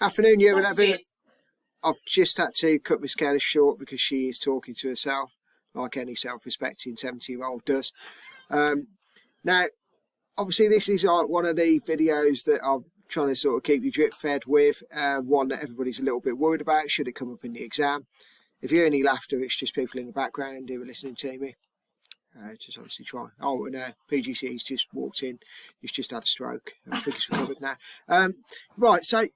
Afternoon, you and everyone. I've just had to cut Miss Kelly short because she is talking to herself, like any self-respecting 70-year-old does. Now, obviously, this is one of the videos that I'm trying to sort of keep you drip-fed with, one that everybody's a little bit worried about, should it come up in the exam. If you hear any laughter, it's just people in the background who are listening to me. Just obviously try. Oh, and PGC's just walked in. He's just had a stroke. I think he's recovered now. Right, so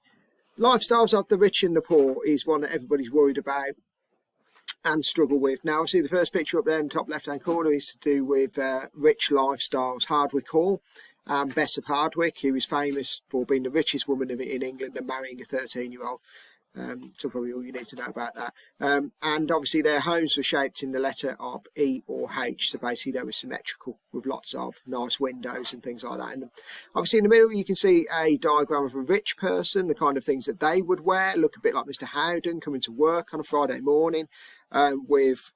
lifestyles of the rich and the poor is one that everybody's worried about and struggle with. Now, obviously, the first picture up there in the top left-hand corner is to do with rich lifestyles. Hardwick Hall, Bess of Hardwick, who is famous for being the richest woman in England and marrying a 13-year-old. So probably all you need to know about that. And obviously their homes were shaped in the letter of E or H, so basically they were symmetrical with lots of nice windows and things like that. And obviously in the middle you can see a diagram of a rich person, the kind of things that they would wear, look a bit like Mr. Howden coming to work on a Friday morning with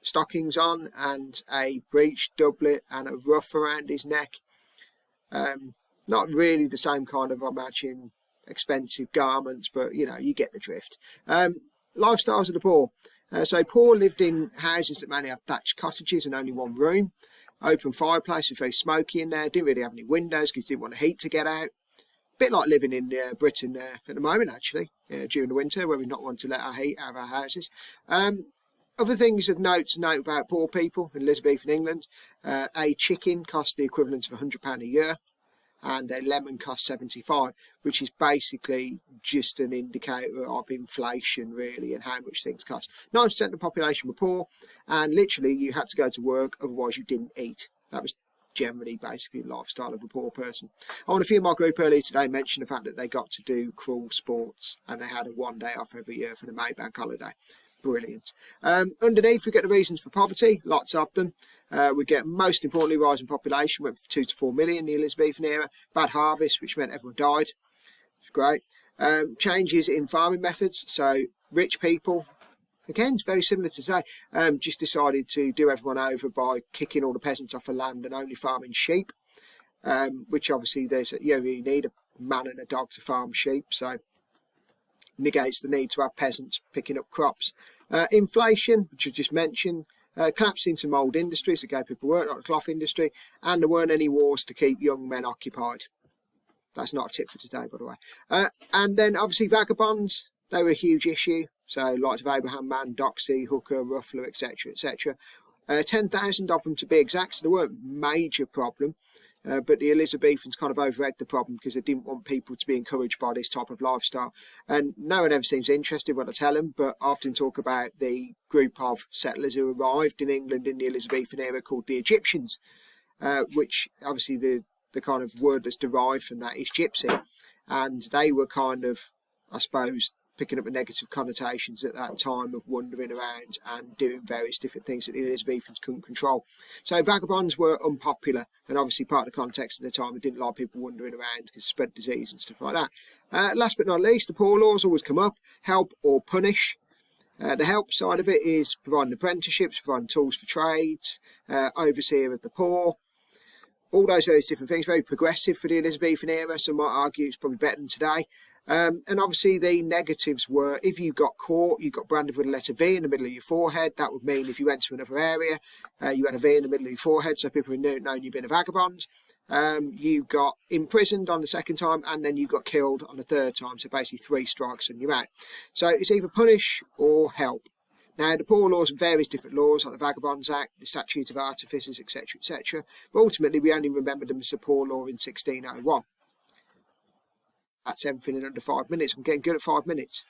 stockings on and a breech doublet and a ruff around his neck. Not really the same kind of, I imagine, expensive garments, but you know, you get the drift. Lifestyles of the poor. So poor lived in houses that mainly have thatched cottages and only one room. Open fireplace was very smoky in there. Didn't really have any windows because didn't want the heat to get out. Bit like living in Britain at the moment, actually, during the winter, where we're not wanting to let our heat out of our houses. Other things of note to note about poor people in Elizabethan England. A chicken cost the equivalent of £100 a year. And a lemon cost 75, which is basically just an indicator of inflation, really, and how much things cost. 9% of the population were poor, and literally you had to go to work, otherwise you didn't eat. That was generally basically the lifestyle of a poor person. I want a few of my group earlier today mention the fact that they got to do cruel sports, and they had a 1 day off every year for the May Bank holiday. Brilliant. Underneath we get the reasons for poverty, lots of them. We get, most importantly, rising population, went from 2 to 4 million in the Elizabethan era. Bad harvest, which meant everyone died. It's great. Changes in farming methods. So rich people, again, it's very similar to today, just decided to do everyone over by kicking all the peasants off the land and only farming sheep, which obviously you need a man and a dog to farm sheep, so negates the need to have peasants picking up crops. Inflation, which I just mentioned. Collapsed into mould industries that gave people work, like the cloth industry, and there weren't any wars to keep young men occupied. That's not a tip for today, by the way. And then obviously vagabonds, they were a huge issue. So like of Abraham Mann, Doxey, Hooker, Ruffler, etc., etc. 10,000 of them to be exact, so they weren't a major problem. But the Elizabethans kind of overread the problem because they didn't want people to be encouraged by this type of lifestyle. And no one ever seems interested when I tell them, but I often talk about the group of settlers who arrived in England in the Elizabethan era called the Egyptians, which obviously the kind of word that's derived from that is gypsy. And they were kind of, I suppose, picking up the negative connotations at that time of wandering around and doing various different things that the Elizabethans couldn't control. So vagabonds were unpopular, and obviously part of the context of the time, it didn't like people wandering around because spread disease and stuff like that. Last but not least, the poor laws always come up: help or punish. The help side of it is providing apprenticeships, providing tools for trades, overseer of the poor, all those various different things. Very progressive for the Elizabethan era. Some might argue it's probably better than today. And obviously the negatives were, if you got caught, you got branded with a letter V in the middle of your forehead. That would mean if you went to another area, you had a V in the middle of your forehead, so people would know you'd been a vagabond. You got imprisoned on the second time, and then you got killed on the third time. So basically 3 strikes and you're out. So it's either punish or help. Now, the poor laws and various different laws, like the Vagabonds Act, the Statute of Artificers, etc., etc. But ultimately, we only remember them as a poor law in 1601. That's everything in under 5 minutes. I'm getting good at 5 minutes.